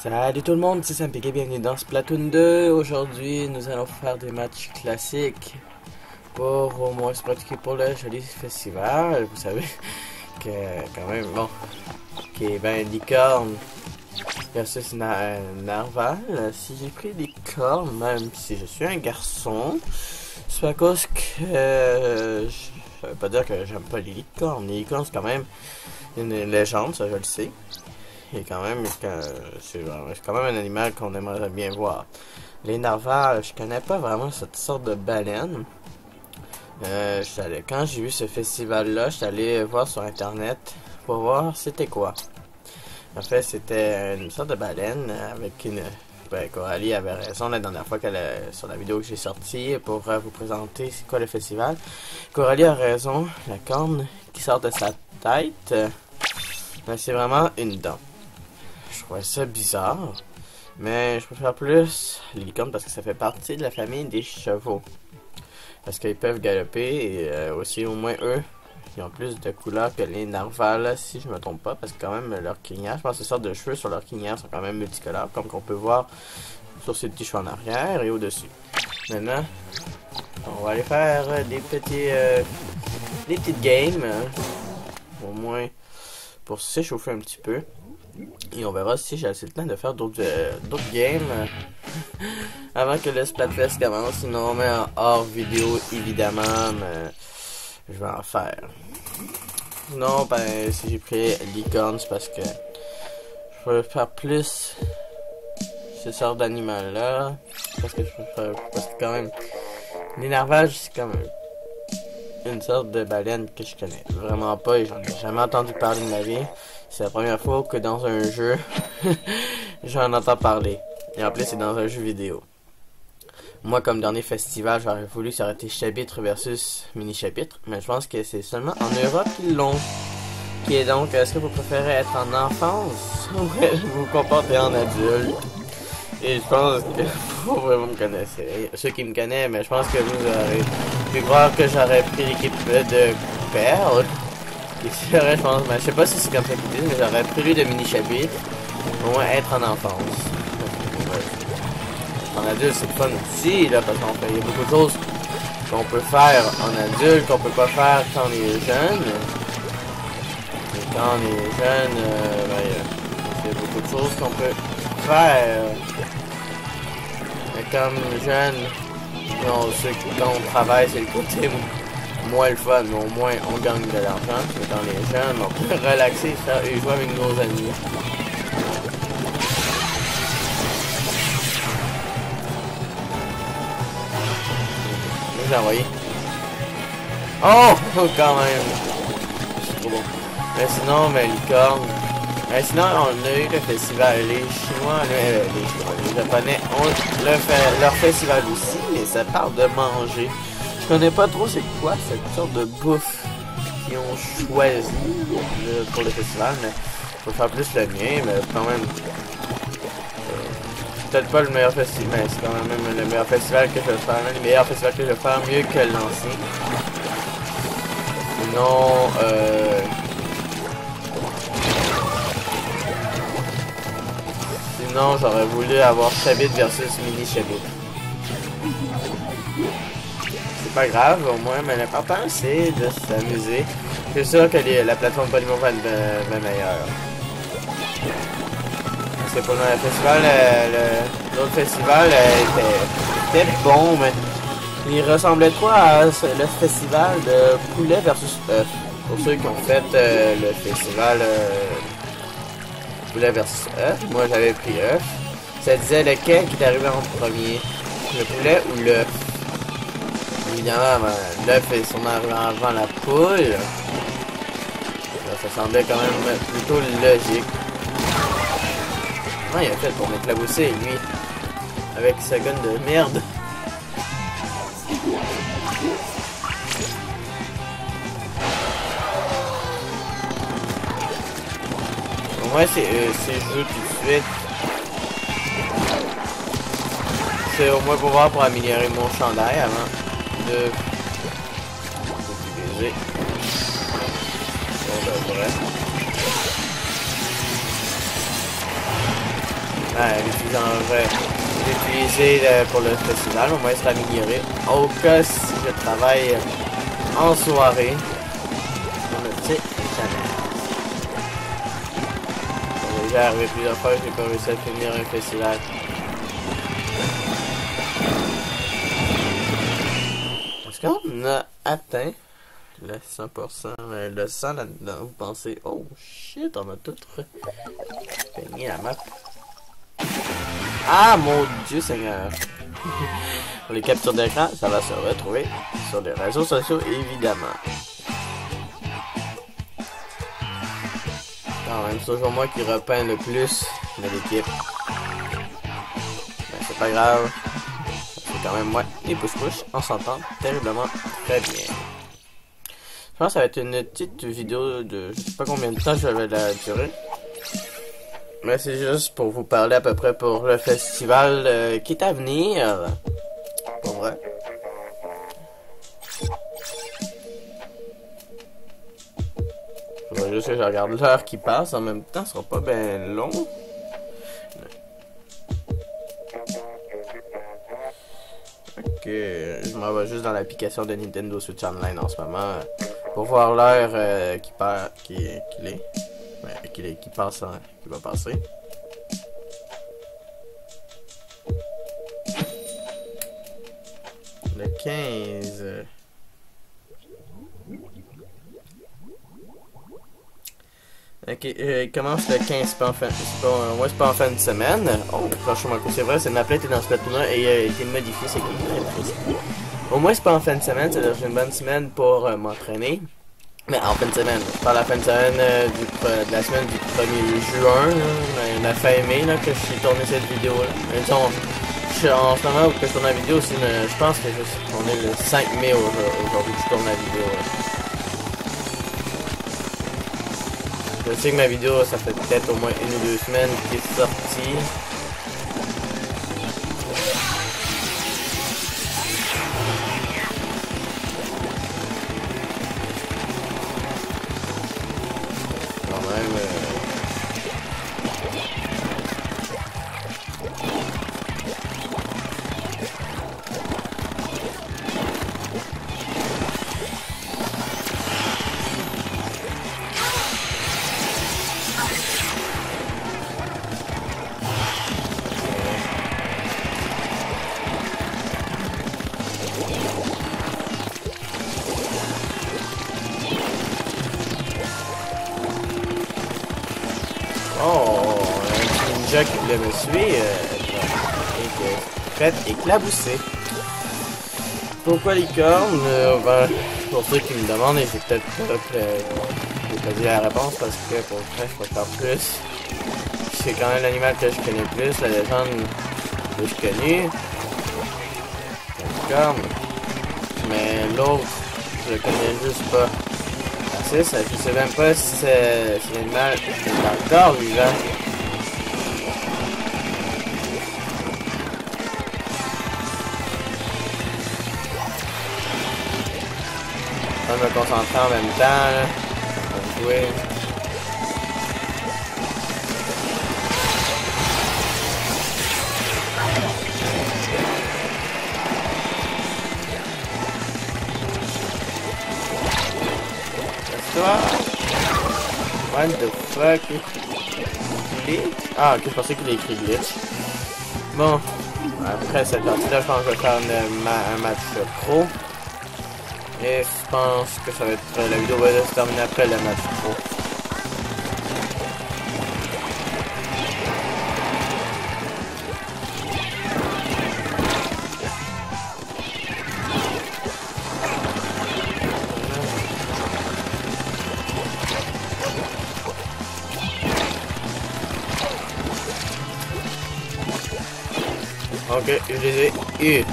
Salut tout le monde, c'est SamPK, bienvenue dans Splatoon 2. Aujourd'hui, nous allons faire des matchs classiques pour au moins se pratiquer pour le joli festival. Vous savez que quand même, bon, qui est ben licorne versus narval. Si j'ai pris licorne, même si je suis un garçon, c'est à cause que ça veut pas dire que j'aime pas les licornes. Les licornes, c'est quand même une légende, ça je le sais. Et quand même, c'est quand même un animal qu'on aimerait bien voir. Les narvals, je connais pas vraiment cette sorte de baleine. Quand j'ai vu ce festival-là, je suis allé voir sur internet pour voir c'était quoi. En fait, c'était une sorte de baleine avec une... Ben, Coralie avait raison la dernière fois sur la vidéo que j'ai sortie pour vous présenter c'est quoi le festival. Coralie a raison, la corne qui sort de sa tête, ben, c'est vraiment une dent. Je trouvais ça bizarre, mais je préfère plus les licornes parce que ça fait partie de la famille des chevaux. Parce qu'ils peuvent galoper et aussi au moins eux, ils ont plus de couleurs que les narvals, si je me trompe pas, parce que quand même leur crinière, je pense que ces sortes de cheveux sur leur crinière sont quand même multicolores, comme qu'on peut voir sur ces petits cheveux en arrière et au-dessus. Maintenant, on va aller faire des petites games, au moins pour s'échauffer un petit peu. Et on verra si j'ai assez de temps de faire d'autres games avant que le Splatfest commence. Sinon, mais en hors vidéo, évidemment, mais je vais en faire. Non, ben, si j'ai pris licorne, c'est parce que je veux faire plus ce genre d'animal-là. Parce que quand même, les narvals, c'est comme une sorte de baleine que je connais vraiment pas et j'en ai jamais entendu parler de ma vie. C'est la première fois que dans un jeu, j'en entends parler. Et en plus, c'est dans un jeu vidéo. Moi, comme dernier festival, j'aurais voulu que ça aurait été chapitre versus mini-chapitre. Mais je pense que c'est seulement en Europe qu'ils l'ont. Qui est donc, est-ce que vous préférez être en enfance ou vous comporter en adulte? Et je pense que vous me connaissez. Ceux qui me connaissent, mais je pense que vous aurez pu croire que j'aurais pris l'équipe de Perle. Et je pense, mais je sais pas si c'est comme ça qu'ils disent, mais j'aurais pris lui de mini-chapitre. Au moins être en enfance. En adulte, c'est fun aussi, là, parce qu'il y a beaucoup de choses qu'on peut faire en adulte, qu'on peut pas faire quand on est jeune. Et quand on est jeune, il y a beaucoup de choses qu'on peut faire. Mais comme jeune, quand on travaille, c'est le côté moins le fun, mais au moins on gagne de l'argent. Mais quand on est jeune, on peut relaxer et jouer avec nos amis. J'ai envoyé. Oh! Quand même! C'est trop bon. Mais sinon, licorne. Mais sinon, on a eu le festival. Les Chinois, les Japonais ont leur festival aussi, mais ça parle de manger. Je connais pas trop c'est quoi cette sorte de bouffe qu'ils ont choisi pour le festival, mais faut faire plus le mien, mais quand même. Peut-être pas le meilleur festival, mais c'est quand même le meilleur festival que je vais faire, le meilleur festival que je vais faire mieux que l'ancien. Sinon j'aurais voulu avoir chapitre versus mini chapitre. C'est pas grave au moins, mais l'important c'est de s'amuser. Je suis sûr que la plateforme Polymo va être meilleure. Parce que pour le festival, l'autre festival était bon, mais il ressemblait trop à le festival de poulet versus œuf. Pour ceux qui ont fait le festival poulet versus œuf, moi j'avais pris œuf. Ça disait lequel qui est arrivé en premier, le poulet ou l'œuf. Évidemment, l'œuf est sûrement arrivé avant la poule. Ça semblait quand même plutôt logique. Non, il a fait pour m'éclabousser, lui. Avec sa gun de merde. Au moins, c'est joué tout de suite. C'est au moins pour améliorer mon chandail avant de l'utiliser. Bon, ben, bref. L'utiliser pour le festival, au moins se l'améliorer. Au cas si je travaille en soirée, on le sait jamais. C'est déjà arrivé plusieurs fois que j'ai pas réussi à finir un festival. Est-ce qu'on a atteint le 100%, le 100 là-dedans? Vous pensez, oh shit, on a tout peigné la map. Ah mon Dieu Seigneur! Pour les captures d'écran, ça va se retrouver sur les réseaux sociaux évidemment. Quand même, c'est toujours moi qui repeins le plus de l'équipe. Ben, c'est pas grave. C'est quand même moi et Push-Push, on s'entend terriblement très bien. Je pense que ça va être une petite vidéo de je sais pas combien de temps je vais la durer. Mais c'est juste pour vous parler à peu près pour le festival qui est à venir. Pour vrai. Faudrait juste que je regarde l'heure qui passe en même temps, ça sera pas bien long. Ok, je m'en vais juste dans l'application de Nintendo Switch Online en ce moment pour voir l'heure qui passe, qui va passer. Le 15. Ok, il commence le 15, c'est pas en fin, c'est pas en fin de semaine. Oh, franchement, c'est vrai, c'est ma plate est dans Splatoon 1 et a été modifié, c'est cool. Au moins, c'est pas en fin de semaine, c'est-à-dire j'ai une bonne semaine pour m'entraîner. Mais en fin de semaine, je parle de la fin de semaine de la semaine du 1er juin, là, la fin mai, là, que j'ai tourné cette vidéo-là. En ce moment où je tourne la vidéo, je pense que on est le 5 mai aujourd'hui que je tourne la vidéo. Là. Je sais que ma vidéo, ça fait peut-être au moins 1 ou 2 semaines qu'elle est sortie. Quand même. Oh, un ninja qui voulait me suivre est fait éclabousser. Pourquoi licorne? Ben, pour ceux qui me demandent, et j'ai peut-être pas dit la réponse parce que pour vrai, je peux faire plus. C'est quand même l'animal que je connais plus, la légende que je connais. La licorne. Mais l'autre, je le connais juste pas. Je sais même pas si l'animal est encore vivant. Je vais me concentrer en même temps là, pour jouer. What the fuck? Glitch? Ah, ok, je pensais qu'il a écrit glitch. Bon, après cette partie-là, je pense que je vais faire un match pro. Et je pense que ça va être. La vidéo va se terminer après le match pro. Ok, je les ai eus.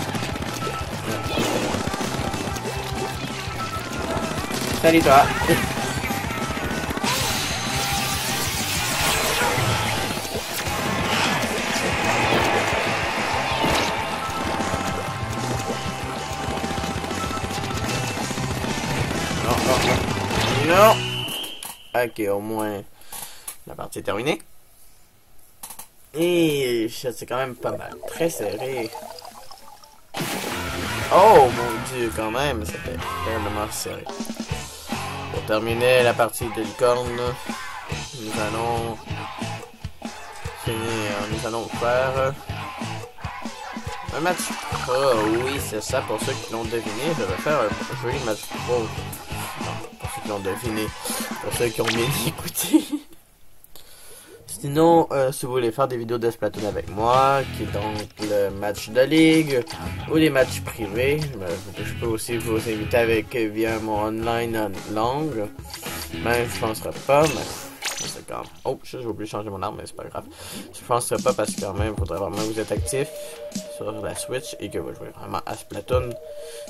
Salut toi. Non. Ok, au moins la partie est terminée. Et c'est quand même pas mal. Très serré. Oh mon dieu, quand même, c'était vraiment serré. Pour terminer la partie de licorne, nous allons finir. Nous allons faire un match pro. Oui, c'est ça. Pour ceux qui l'ont deviné, je vais faire un joli match pro. Non, pour ceux qui l'ont deviné. Pour ceux qui ont bien écouté. Sinon, si vous voulez faire des vidéos de Splatoon avec moi, qui est donc le match de ligue ou des matchs privés, je peux aussi vous inviter avec via mon online langue. Même je penserais pas, mais c'est quand même... Oh, j'ai oublié de changer mon arme, mais c'est pas grave. Je penserais pas parce que quand même, il faudrait vraiment que vous êtes actif sur la Switch et que vous jouez vraiment à Splatoon.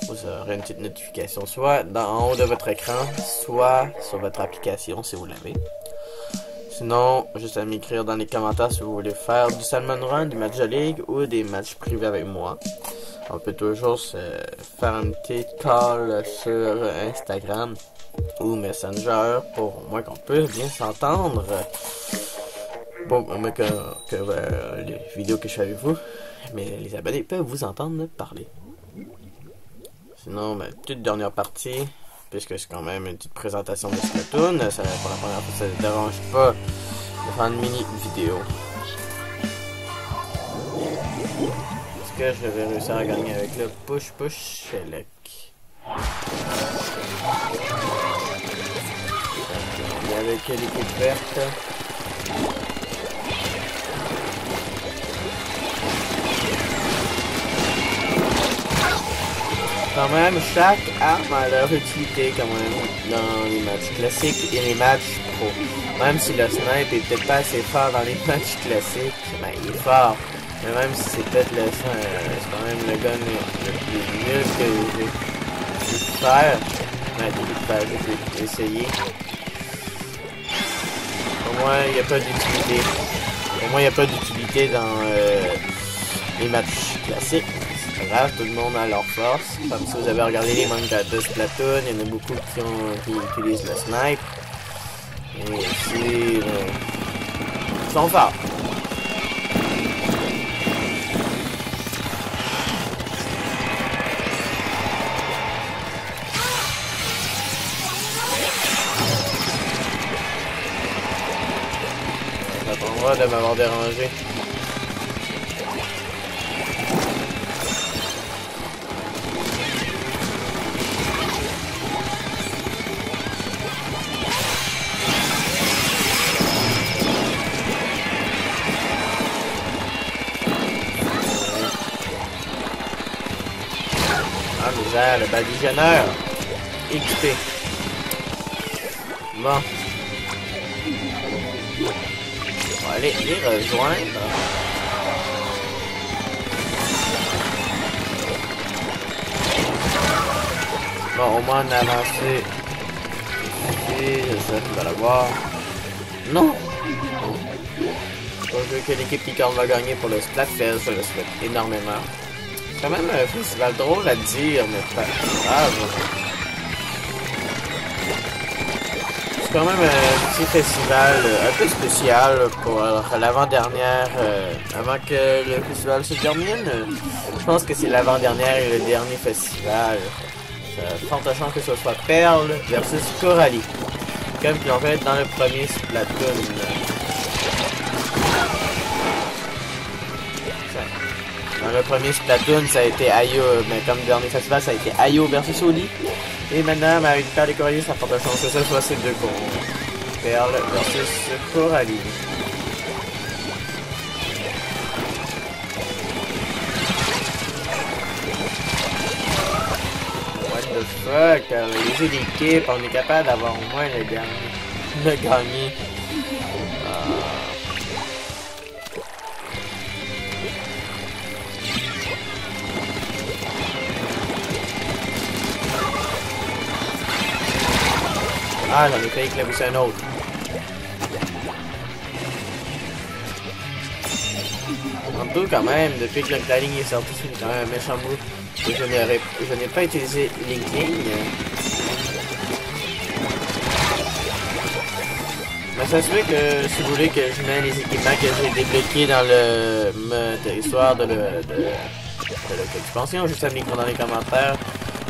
Vous aurez une petite notification soit en haut de votre écran, soit sur votre application si vous l'avez. Sinon, juste à m'écrire dans les commentaires si vous voulez faire du Salmon Run, du match de ligue ou des matchs privés avec moi. On peut toujours se faire un petit call sur Instagram ou Messenger pour au moins qu'on puisse bien s'entendre. Bon, au moins que les vidéos que je fais avec vous, mais les abonnés peuvent vous entendre parler. Sinon, toute dernière partie. Puisque c'est quand même une petite présentation de Splatoon, ça, pour la première fois, ça ne dérange pas de faire une mini vidéo. Est-ce que je vais réussir à gagner avec le push select? Et avec l'équipe verte. Quand même, chaque arme a leur utilité quand même dans les matchs classiques et les matchs pro. Même si le snipe est peut-être pas assez fort dans les matchs classiques, ben il est fort. Mais même si c'est peut-être c'est quand même le gun le plus mieux que j'ai pu faire. J'ai pu essayer. Au moins, il n'y a pas d'utilité. Au moins, il n'y a pas d'utilité dans les matchs classiques. Grave, tout le monde a leur force. Comme si vous avez regardé les mangas de Splatoon, il y en a beaucoup qui utilisent le snipe. Et aussi, ils sont forts. Ça t'attendra de m'avoir dérangé. Le badigeonneur XP. Bon. On va aller les rejoindre. Bon, au moins on a avancé. Ici, j'espère qu'on va l'avoir. Non! Je veux que l'équipe Licorne va gagner pour le Splatfest, je le souhaite énormément. C'est quand même un festival drôle à dire, mais pas grave. C'est quand même un petit festival un peu spécial pour l'avant-dernière, avant que le festival se termine. Je pense que c'est l'avant-dernière et le dernier festival. Forte chance que ce soit Pearl versus Coralie. Comme qu'ils l'ont fait dans le premier Splatoon. Dans le premier Splatoon, ça a été Ayo, mais comme dernier festival, ça a été Ayo versus Oli. Et maintenant, avec Pearl et Coralie, ça porte chance que ce soit ces deux cons. Pearl versus Coralie. What the fuck? Les équipes, on est capable d'avoir au moins le dernier. Le gagner. Ah, j'en ai fait éclabousser un autre. En tout, quand même, depuis que le cladding est sorti, c'est quand même un méchant bout. Et je n'ai pas utilisé Linking. Mais Ça se fait que si vous voulez que je mette les équipements que j'ai débloqués dans le mode histoire de l'expansion, juste à me dans les commentaires.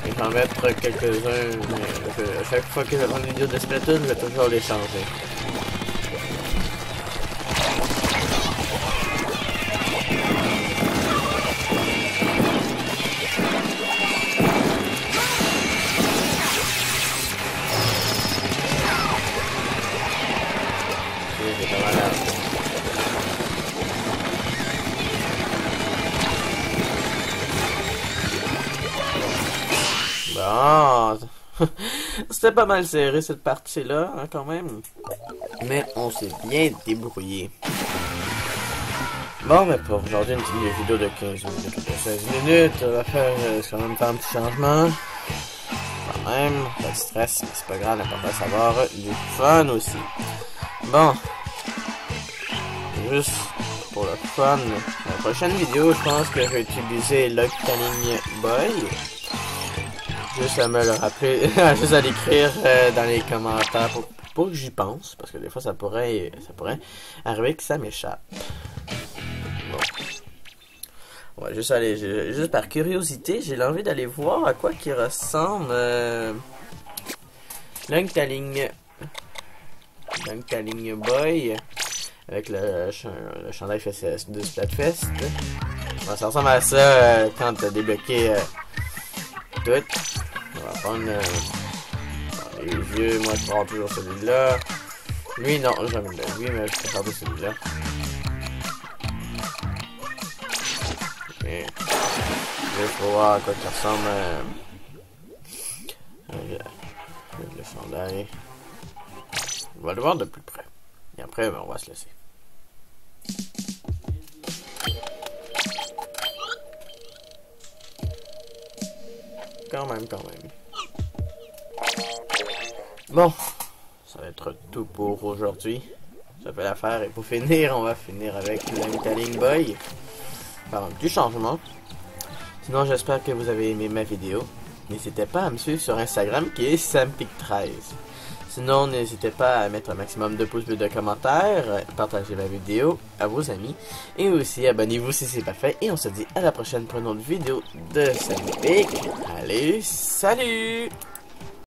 Et je vais en mettre quelques-uns. À chaque fois que je vais prendre une vidéo de Splatoon, je vais toujours les changer. Bon, c'était pas mal serré cette partie-là, hein, quand même. Mais on s'est bien débrouillé. Bon, mais pour aujourd'hui, une petite vidéo de 15 minutes ou de 16 minutes, on va faire quand même faire un petit changement. Quand même, pas de stress, mais c'est pas grave, l'important c'est d'avoir du fun aussi. Bon, juste pour le fun, la prochaine vidéo, je pense que je vais utiliser Loctaling Boy. Juste à me le rappeler, juste à l'écrire dans les commentaires pour que j'y pense, parce que des fois ça pourrait arriver que ça m'échappe. Bon. On va juste aller, juste par curiosité, j'ai l'envie d'aller voir à quoi qui ressemble Loctaling Boy avec le chandail de Splatfest. Bon, ça ressemble à ça quand t'as débloqué tout. On va prendre les yeux, moi je prends toujours celui-là. Lui non, jamais de lui, mais je préfère de celui-là. Ok. Juste pour voir à quoi ça ressemble le chandail. On va le voir de plus près. Et après, ben, on va se laisser. Quand même. Bon, ça va être tout pour aujourd'hui. Ça fait l'affaire et pour finir, on va finir avec Loctaling Boy. Par un petit changement. Sinon, j'espère que vous avez aimé ma vidéo. N'hésitez pas à me suivre sur Instagram qui est Sampic13. Sinon, n'hésitez pas à mettre un maximum de pouces bleus, de commentaires, partagez ma vidéo à vos amis et aussi abonnez-vous si c'est pas fait. Et on se dit à la prochaine pour une autre vidéo de Sampic. Allez, salut!